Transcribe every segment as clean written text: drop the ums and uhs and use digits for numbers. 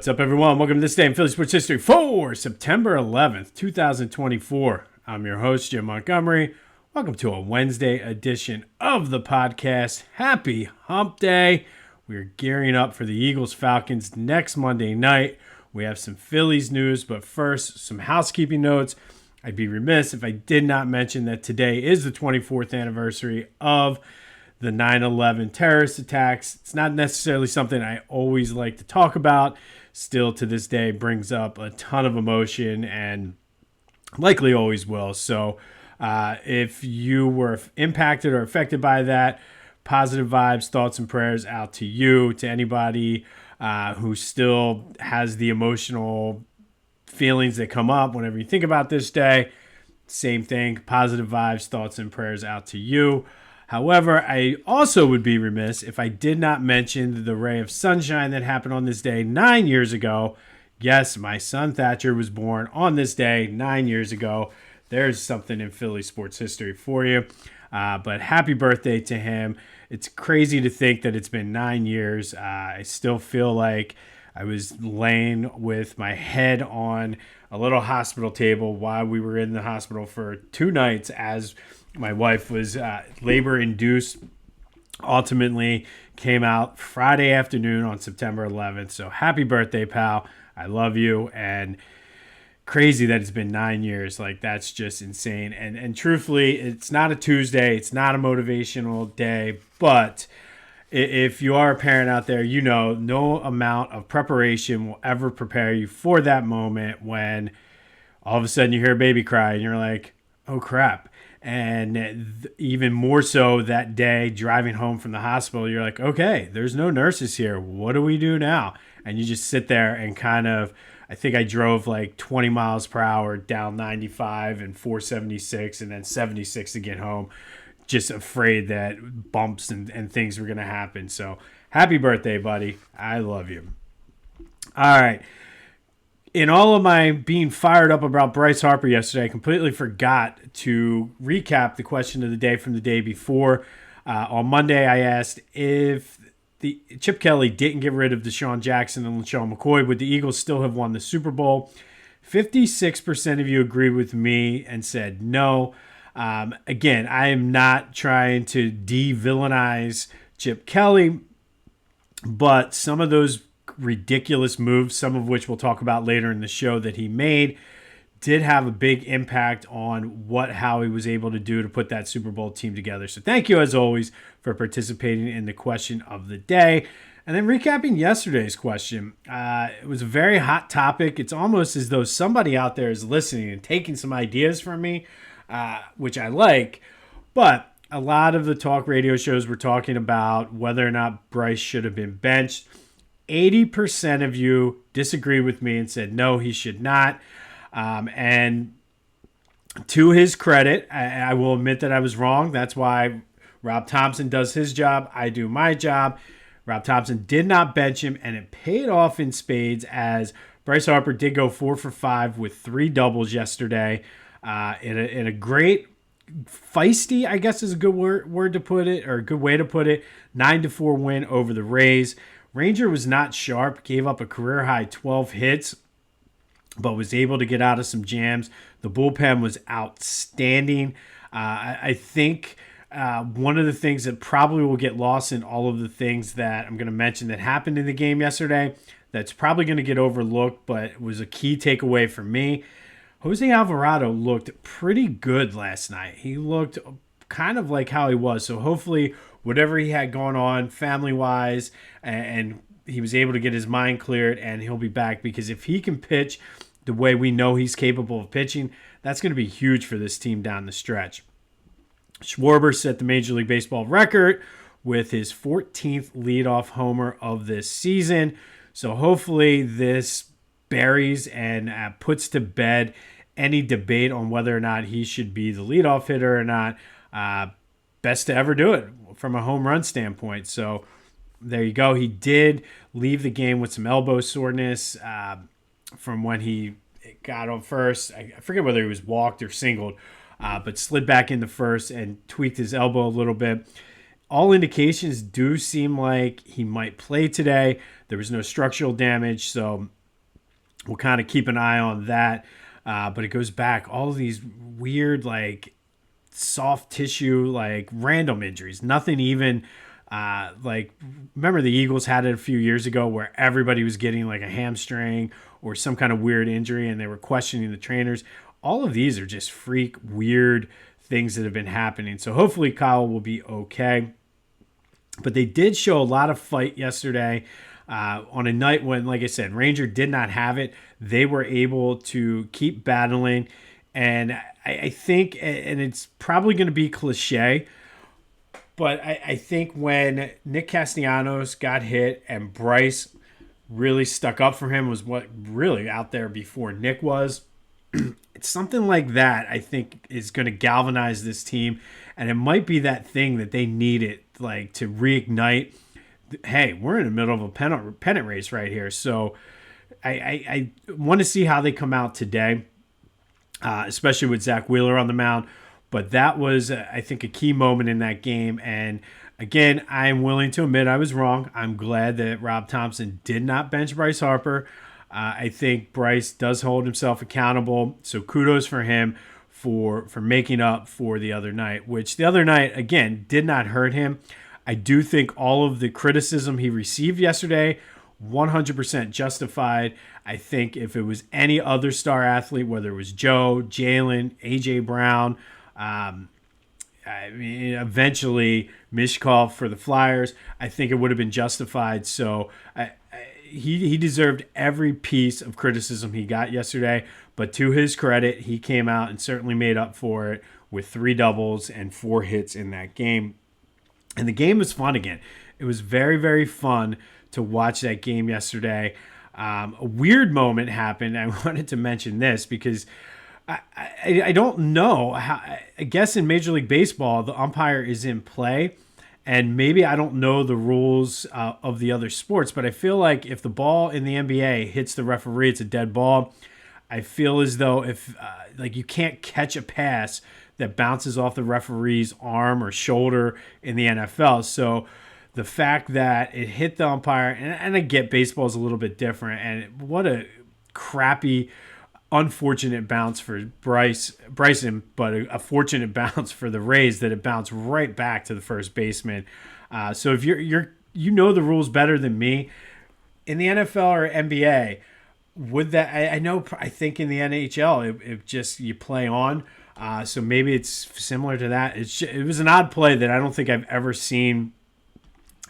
What's up, everyone? Welcome to this day in Philly Sports History for September 11th, 2024. I'm your host, Jim Montgomery. Welcome to a Wednesday edition of the podcast. Happy Hump Day. We're gearing up for the Eagles-Falcons next Monday night. We have some Phillies news, but first, some housekeeping notes. I'd be remiss if I did not mention that today is the 24th anniversary of the 9/11 terrorist attacks. It's not necessarily something I always like to talk about. Still, to this day, brings up a ton of emotion and likely always will. So if you were impacted or affected by that, positive vibes, thoughts, and prayers out to you, to anybody who still has the emotional feelings that come up whenever you think about this day. Same thing, positive vibes, thoughts, and prayers out to you. However, I also would be remiss if I did not mention the ray of sunshine that happened on this day 9 years ago. Yes, my son Thatcher was born on this day 9 years ago. There's something in Philly sports history for you. But happy birthday to him. It's crazy to think that it's been 9 years. I still feel like I was laying with my head on a little hospital table while we were in the hospital for 2 nights as my wife was labor-induced, ultimately came out Friday afternoon on September 11th. So happy birthday, pal. I love you. And crazy that it's been 9 years. Like, that's just insane. And truthfully, it's not a Tuesday. It's not a motivational day. But if you are a parent out there, you know no amount of preparation will ever prepare you for that moment when all of a sudden you hear a baby cry and you're like, oh, crap. And even more so that day, driving home from the hospital, you're like, okay, there's no nurses here. What do we do now? And you just sit there and kind of, I think I drove like 20 miles per hour down 95 and 476 and then 76 to get home, just afraid that bumps and things were going to happen. So happy birthday, buddy. I love you. All right. In all of my being fired up about Bryce Harper yesterday, I completely forgot to recap the question of the day from the day before. On Monday, I asked if the Chip Kelly didn't get rid of Deshaun Jackson and LaShawn McCoy, would the Eagles still have won the Super Bowl? 56% of you agreed with me and said no. Again, I am not trying to de-villainize Chip Kelly, but some of those ridiculous moves, some of which we'll talk about later in the show that he made, did have a big impact on how he was able to do to put that Super Bowl team together. So thank you, as always, for participating in the question of the day. And then recapping yesterday's question, it was a very hot topic. It's almost as though somebody out there is listening and taking some ideas from me, which I like. But a lot of the talk radio shows were talking about whether or not Bryce should have been benched. 80% of you disagreed with me and said, no, he should not. And to his credit, I will admit that I was wrong. That's why Rob Thompson does his job. I do my job. Rob Thompson did not bench him, and it paid off in spades as Bryce Harper did go 4 for 5 with 3 doubles yesterday in a great feisty, I guess is a good word to put it, or a good way to put it, 9-4 win over the Rays. Ranger was not sharp, gave up a career-high 12 hits, but was able to get out of some jams. The bullpen was outstanding. I think one of the things that probably will get lost in all of the things that I'm going to mention that happened in the game yesterday, that's probably going to get overlooked, but was a key takeaway for me. Jose Alvarado looked pretty good last night. He looked kind of like how he was. So hopefully whatever he had going on family-wise, and he was able to get his mind cleared, and he'll be back, because if he can pitch the way we know he's capable of pitching, that's going to be huge for this team down the stretch. Scwarber set the Major League Baseball record with his 14th leadoff homer of this season. So hopefully this buries and puts to bed any debate on whether or not he should be the leadoff hitter or not. Best to ever do it from a home run standpoint. So there you go. He did leave the game with some elbow soreness from when he got on first. I forget whether he was walked or singled, but slid back into first and tweaked his elbow a little bit. All indications do seem like he might play today. There was no structural damage, so we'll kind of keep an eye on that. But it goes back all of these weird, like soft tissue, like random injuries. Nothing even like, remember the Eagles had it a few years ago where everybody was getting like a hamstring or some kind of weird injury and they were questioning the trainers. All of these are just freak weird things that have been happening. So hopefully Kyle will be okay. But they did show a lot of fight yesterday on a night when, like I said, Ranger did not have it. They were able to keep battling. And I think, and it's probably going to be cliche, but I think when Nick Castellanos got hit and Bryce really stuck up for him, was what really out there before Nick was. It's something like that I think is going to galvanize this team, and it might be that thing that they needed, like to reignite. Hey, we're in the middle of a pennant race right here, so I want to see how they come out today, especially with Zach Wheeler on the mound. But that was, I think, a key moment in that game. And again, I'm willing to admit I was wrong. I'm glad that Rob Thompson did not bench Bryce Harper. I think Bryce does hold himself accountable. So kudos for him for making up for the other night, which the other night, again, did not hurt him. I do think all of the criticism he received yesterday, 100% justified. I think if it was any other star athlete, whether it was Joe, Jalen, A.J. Brown, I mean, eventually Mishkov for the Flyers, I think it would have been justified. So he deserved every piece of criticism he got yesterday. But to his credit, he came out and certainly made up for it with 3 doubles and 4 hits in that game. And the game was fun again. It was very, very fun to watch that game yesterday. A weird moment happened. I wanted to mention this because I don't know how. I guess in Major League Baseball, the umpire is in play, and maybe I don't know the rules of the other sports, but I feel like if the ball in the NBA hits the referee, it's a dead ball. I feel as though if like you can't catch a pass that bounces off the referee's arm or shoulder in the NFL. So the fact that it hit the umpire, and I get baseball is a little bit different, and what a crappy, unfortunate bounce for Bryson, but a fortunate bounce for the Rays that it bounced right back to the first baseman. So if you know the rules better than me in the NFL or NBA, would that I think in the NHL it just you play on. So maybe it's similar to that. It was an odd play that I don't think I've ever seen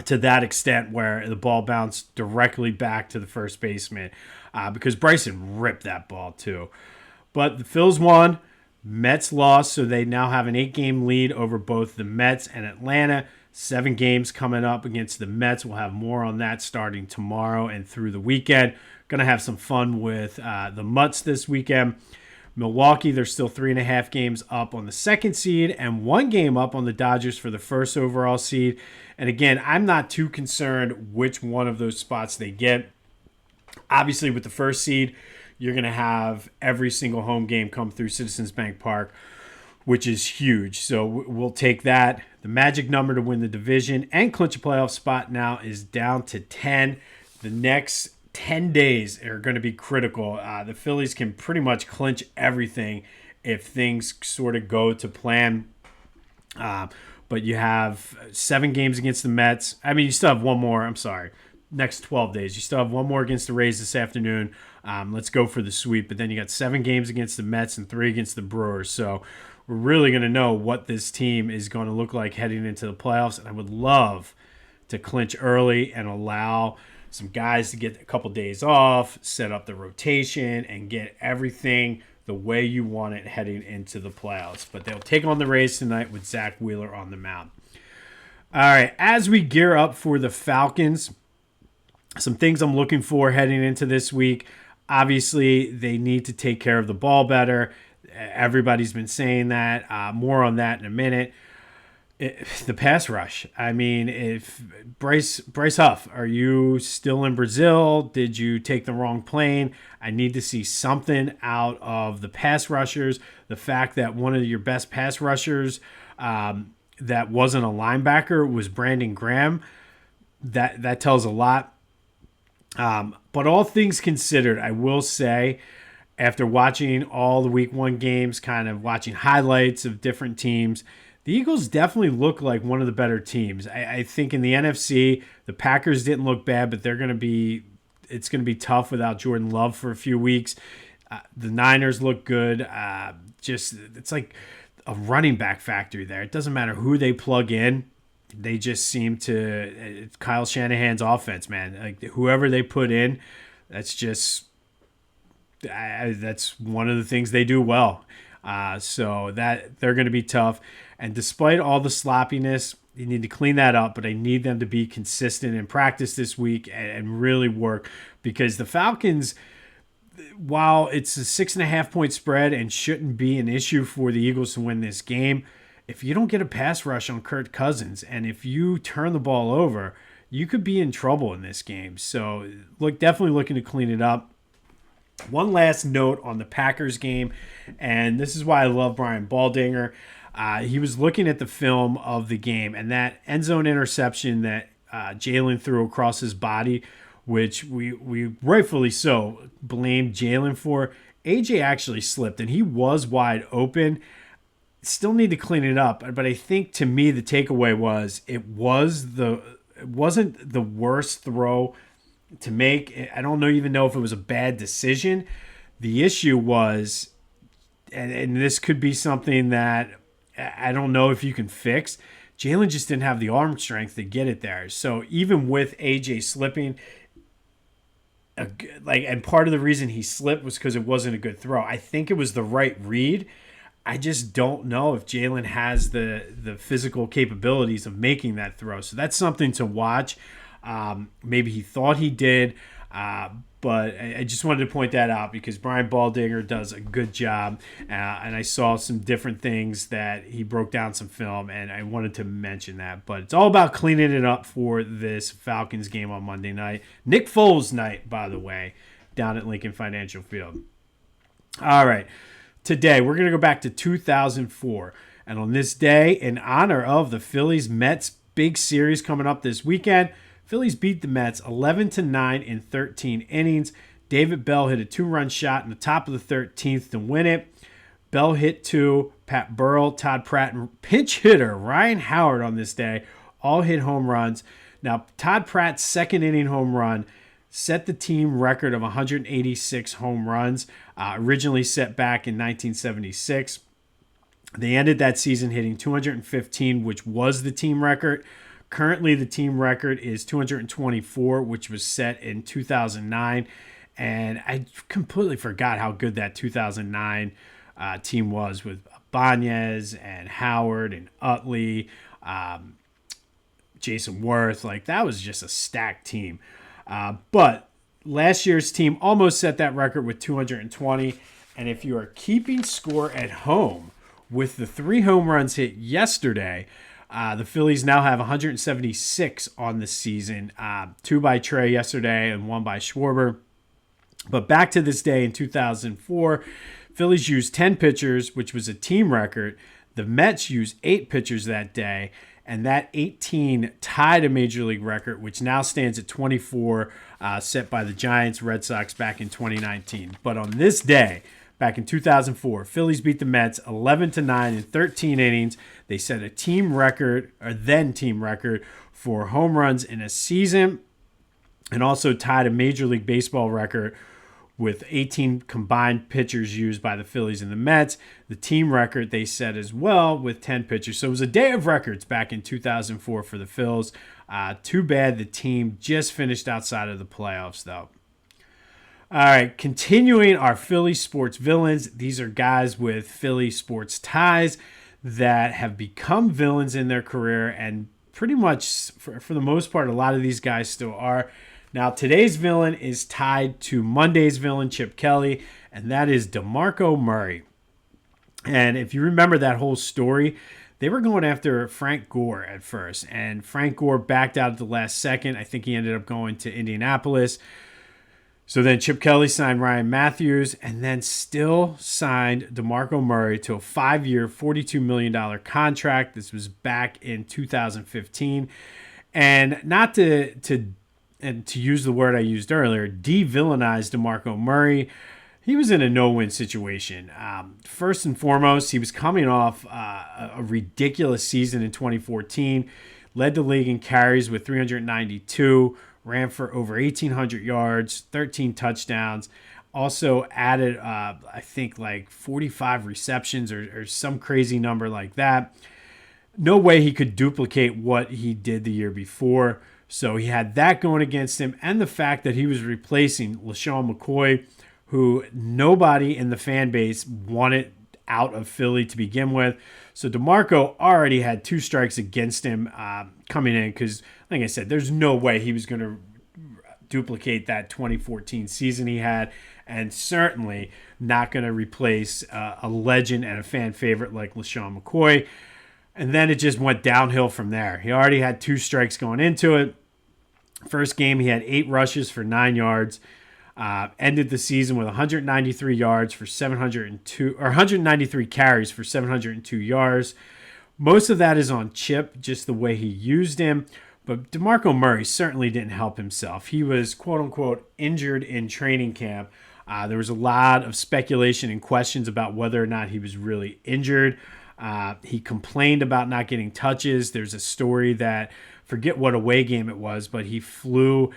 to that extent where the ball bounced directly back to the first baseman, because Bryson ripped that ball too. But the Phils won, Mets lost, so they now have an 8-game lead over both the Mets and Atlanta. 7 games coming up against the Mets. We'll have more on that starting tomorrow and through the weekend. Going to have some fun with the Mutts this weekend. Milwaukee, they're still 3.5 games up on the 2nd seed and 1 game up on the Dodgers for the 1st overall seed. And again, I'm not too concerned which one of those spots they get. Obviously, with the 1st seed, you're going to have every single home game come through Citizens Bank Park, which is huge. So we'll take that. The magic number to win the division and clinch a playoff spot now is down to 10. The next 10 days are going to be critical. The Phillies can pretty much clinch everything if things sort of go to plan. But you have 7 games against the Mets. I mean, you still have one more. I'm sorry. Next 12 days. You still have one more against the Rays this afternoon. Let's go for the sweep. But then you got 7 games against the Mets and 3 against the Brewers. So we're really going to know what this team is going to look like heading into the playoffs. And I would love to clinch early and allow some guys to get a couple days off, set up the rotation, and get everything the way you want it heading into the playoffs. But they'll take on the Rays tonight with Zach Wheeler on the mound. All right, as we gear up for the Falcons, some things I'm looking for heading into this week. Obviously, they need to take care of the ball better. Everybody's been saying that. More on that in a minute. The pass rush. I mean, if Bryce Huff, are you still in Brazil? Did you take the wrong plane? I need to see something out of the pass rushers. The fact that one of your best pass rushers that wasn't a linebacker was Brandon Graham, that tells a lot. But all things considered, I will say, after watching all the week one games, kind of watching highlights of different teams, the Eagles definitely look like one of the better teams. I think in the NFC, the Packers didn't look bad, but it's going to be tough without Jordan Love for a few weeks. The Niners look good. It's like a running back factory there. It doesn't matter who they plug in. They just seem to, it's Kyle Shanahan's offense, man. Like whoever they put in, that's one of the things they do well. So that they're going to be tough. And despite all the sloppiness, you need to clean that up, but I need them to be consistent in practice this week and really work, because the Falcons, while it's a 6.5 point spread and shouldn't be an issue for the Eagles to win this game, if you don't get a pass rush on Kirk Cousins and if you turn the ball over, you could be in trouble in this game. So definitely looking to clean it up. One last note on the Packers game, and this is why I love Brian Baldinger. He was looking at the film of the game, and that end zone interception that Jalen threw across his body, which we rightfully so blamed Jalen for. AJ actually slipped, and he was wide open. Still need to clean it up, but I think to me the takeaway was it wasn't the worst throw to make. I don't even know if it was a bad decision. The issue was, and this could be something that I don't know if you can fix, Jalen just didn't have the arm strength to get it there. So even with AJ slipping, and part of the reason he slipped was because it wasn't a good throw. I think it was the right read. I just don't know if Jalen has the physical capabilities of making that throw. So that's something to watch. Maybe he thought he did, but I just wanted to point that out because Brian Baldinger does a good job. And I saw some different things that he broke down some film, and I wanted to mention that. But it's all about cleaning it up for this Falcons game on Monday night. Nick Foles night, by the way, down at Lincoln Financial Field. All right. Today, we're going to go back to 2004. And on this day, in honor of the Phillies-Mets big series coming up this weekend, Phillies beat the Mets 11-9 in 13 innings. David Bell hit a 2-run shot in the top of the 13th to win it. Bell hit 2. Pat Burrell, Todd Pratt, and pinch hitter Ryan Howard on this day all hit home runs. Now, Todd Pratt's second inning home run set the team record of 186 home runs, originally set back in 1976. They ended that season hitting 215, which was the team record. Currently, the team record is 224, which was set in 2009. And I completely forgot how good that 2009 team was with Ibanez and Howard and Utley, Jason Worth. That was just a stacked team. But last year's team almost set that record with 220. And if you are keeping score at home with the 3 home runs hit yesterday, the Phillies now have 176 on the season, 2 by Trea yesterday and 1 by Scwarber. But back to this day in 2004, Phillies used 10 pitchers, which was a team record. The Mets used 8 pitchers that day. And that 18 tied a Major League record, which now stands at 24, set by the Giants, Red Sox back in 2019. But on this day, back in 2004, Phillies beat the Mets 11-9 in 13 innings. They set a team record, or then team record, for home runs in a season, and also tied a Major League Baseball record with 18 combined pitchers used by the Phillies and the Mets. The team record they set as well with 10 pitchers. So it was a day of records back in 2004 for the Phils. Too bad the team just finished outside of the playoffs, though. All right, continuing our Philly Sports Villains. These are guys with Philly sports ties that have become villains in their career, and pretty much, for the most part, a lot of these guys still are. Now, today's villain is tied to Monday's villain, Chip Kelly, and that is Demarco Murray. And if you remember that whole story, they were going after Frank Gore at first, and Frank Gore backed out at the last second. I think he ended up going to Indianapolis. So then Chip Kelly signed Ryan Matthews and then still signed Demarco Murray to a 5-year, $42 million contract. This was back in 2015. And not to and to use the word I used earlier, de-villainized Demarco Murray. He was in a no-win situation. First and foremost, he was coming off a ridiculous season in 2014, led the league in carries with 392, ran for over 1,800 yards, 13 touchdowns, also added, I think, like 45 receptions or some crazy number like that. No way he could duplicate what he did the year before. So he had that going against him, and the fact that he was replacing LeSean McCoy, who nobody in the fan base wanted out of Philly to begin with. So DeMarco already had 2 strikes against him coming in because, like I said, there's no way he was going to duplicate that 2014 season he had, and certainly not going to replace a legend and a fan favorite like LeSean McCoy. And then it just went downhill from there. He already had 2 strikes going into it. First game, he had 8 rushes for 9 yards. Ended the season with 193 yards for 702, or 193 carries for 702 yards. Most of that is on Chip, just the way he used him. But DeMarco Murray certainly didn't help himself. He was, quote unquote, injured in training camp. There was a lot of speculation and questions about whether or not he was really injured. He complained about not getting touches. There's a story that, forget what away game it was, but he flew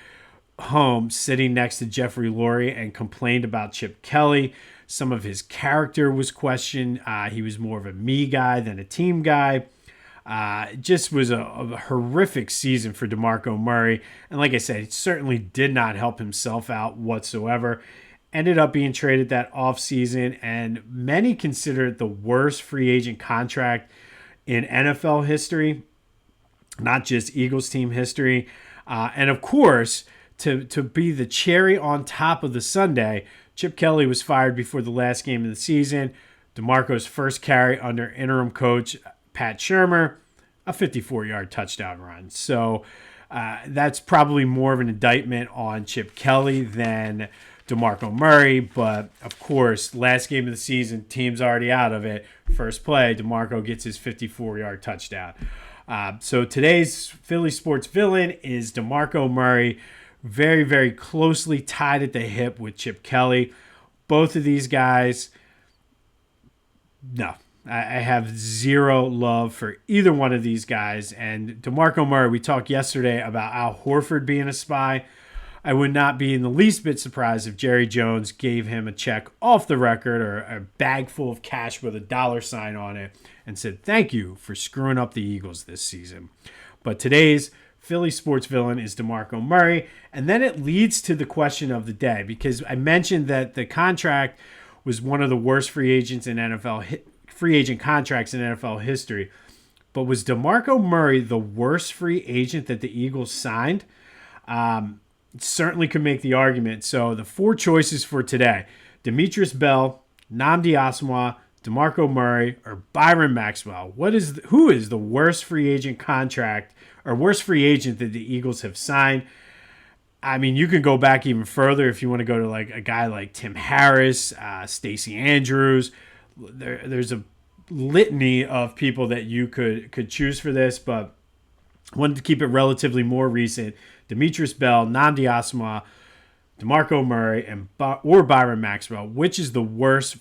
home sitting next to Jeffrey Lurie and complained about Chip Kelly. Some of his character was questioned. He was more of a me guy than a team guy. It just was a horrific season for DeMarco Murray. And like I said, he certainly did not help himself out whatsoever. Ended up being traded that offseason, and many consider it the worst free agent contract in NFL history, not just Eagles team history. And of course, to be the cherry on top of the sundae, Chip Kelly was fired before the last game of the season. DeMarco's first carry under interim coach Pat Shurmur, a 54-yard touchdown run. So that's probably more of an indictment on Chip Kelly than DeMarco Murray, but of course, last game of the season, team's already out of it. First play, DeMarco gets his 54-yard touchdown. So today's Philly Sports Villain is DeMarco Murray, very, very closely tied at the hip with Chip Kelly. Both of these guys, no, I have zero love for either one of these guys. And DeMarco Murray, we talked yesterday about Al Horford being a spy. I would not be in the least bit surprised if Jerry Jones gave him a check off the record or a bag full of cash with a $sign on it and said, thank you for screwing up the Eagles this season. But today's Philly Sports Villain is DeMarco Murray. And then it leads to the question of the day, because I mentioned that the contract was one of the worst free agent contracts in NFL history. But was DeMarco Murray the worst free agent that the Eagles signed? Certainly could make the argument. So the 4 choices for today: Demetrius Bell, Nnamdi Asomugha, DeMarco Murray, or Byron Maxwell. Who is the worst free agent contract or worst free agent that the Eagles have signed? I mean, you could go back even further if you want to go to like a guy like Tim Harris, Stacey Andrews. There's a litany of people that you could choose for this, but wanted to keep it relatively more recent. Demetrius Bell, Nnamdi Asomugha, DeMarco Murray, or Byron Maxwell. Which is the worst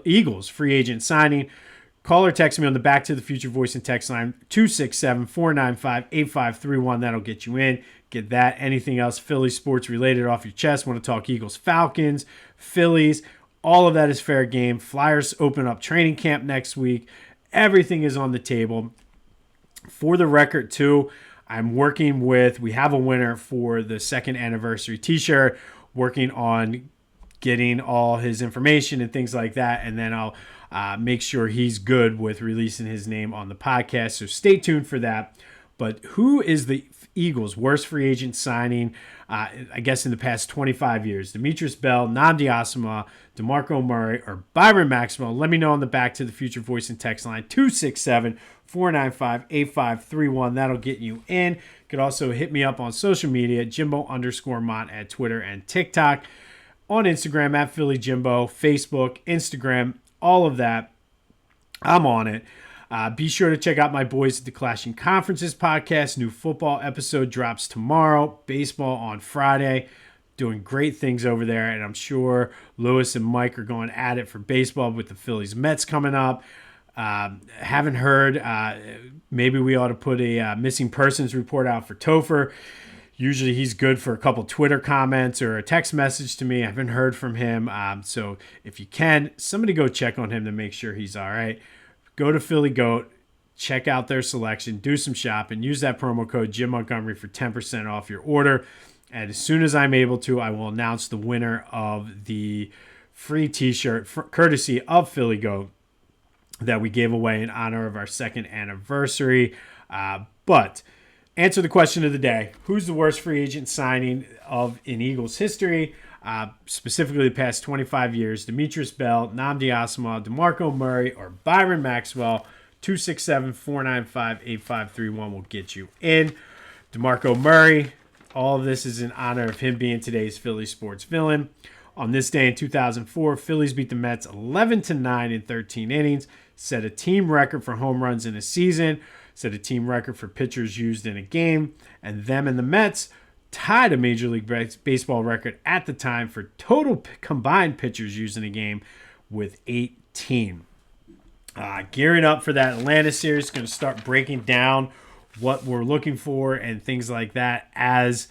Eagles free agent signing? Call or text me on the Back to the Future voice and text line 267-495-8531. That'll get you in. Get that. Anything else Philly sports related off your chest? Want to talk Eagles, Falcons, Phillies? All of that is fair game. Flyers open up training camp next week. Everything is on the table. For the record, too, we have a winner for the 2nd anniversary t-shirt, working on getting all his information and things like that. And then I'll make sure he's good with releasing his name on the podcast. So stay tuned for that. But who is the Eagles' worst free agent signing, I guess, in the past 25 years? Demetrius Bell, Nnamdi Asomugha, DeMarco Murray, or Byron Maxwell? Let me know on the Back to the Future voice and text line 267-495-8531. That'll get you in. You could also hit me up on social media, Jimbo_Mott at Twitter and TikTok. On Instagram, at PhillyJimbo, Facebook, Instagram, all of that. I'm on it. Be sure to check out my boys at the Clashing Conferences podcast. New football episode drops tomorrow. Baseball on Friday. Doing great things over there. And I'm sure Lewis and Mike are going at it for baseball with the Phillies Mets coming up. Haven't heard. Maybe we ought to put a missing persons report out for Topher. Usually he's good for a couple Twitter comments or a text message to me. I haven't heard from him. So if you can, somebody go check on him to make sure he's all right. Go to Philly Goat, check out their selection, do some shopping, use that promo code Jim Montgomery for 10% off your order. And as soon as I'm able to, I will announce the winner of the free t-shirt courtesy of Philly Goat that we gave away in honor of our second anniversary. But answer the question of the day. Who's the worst free agent signing in Eagles history? Specifically the past 25 years, Demetrius Bell, Nnamdi Asomugha, Demarco Murray, or Byron Maxwell. 267-495-8531 will get you in. Demarco Murray, all of this is in honor of him being today's Philly Sports Villain. On this day in 2004, Phillies beat the Mets 11-9 in 13 innings, set a team record for home runs in a season, set a team record for pitchers used in a game, and them and the Mets tied a Major League Baseball record at the time for total combined pitchers used in a game with 18. Gearing up for that Atlanta series, going to start breaking down what we're looking for and things like that as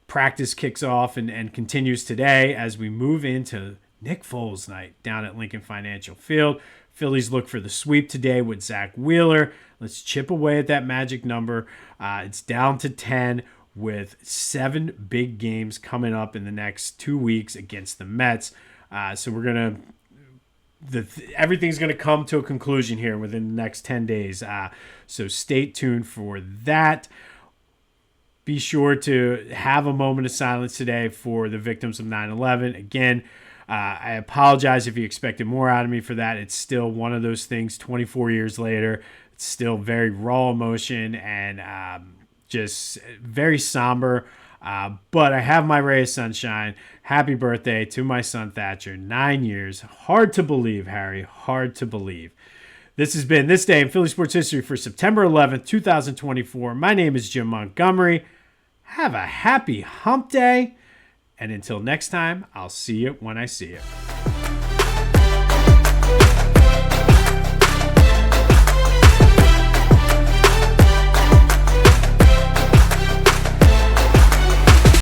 practice kicks off and continues today as we move into Nick Foles night down at Lincoln Financial Field. Phillies look for the sweep today with Zach Wheeler. Let's chip away at that magic number. It's down to 10 with 7 big games coming up in the next 2 weeks against the Mets. So we're going to everything's going to come to a conclusion here within the next 10 days. So stay tuned for that. Be sure to have a moment of silence today for the victims of 9/11. Again, I apologize if you expected more out of me for that. It's still one of those things 24 years later. It's still very raw emotion and just very somber. But I have my ray of sunshine. Happy birthday to my son Thatcher. 9 years. Hard to believe, Harry. Hard to believe. This has been This Day in Philly Sports History for September 11th, 2024. My name is Jim Montgomery. Have a happy hump day. And until next time, I'll see you when I see you.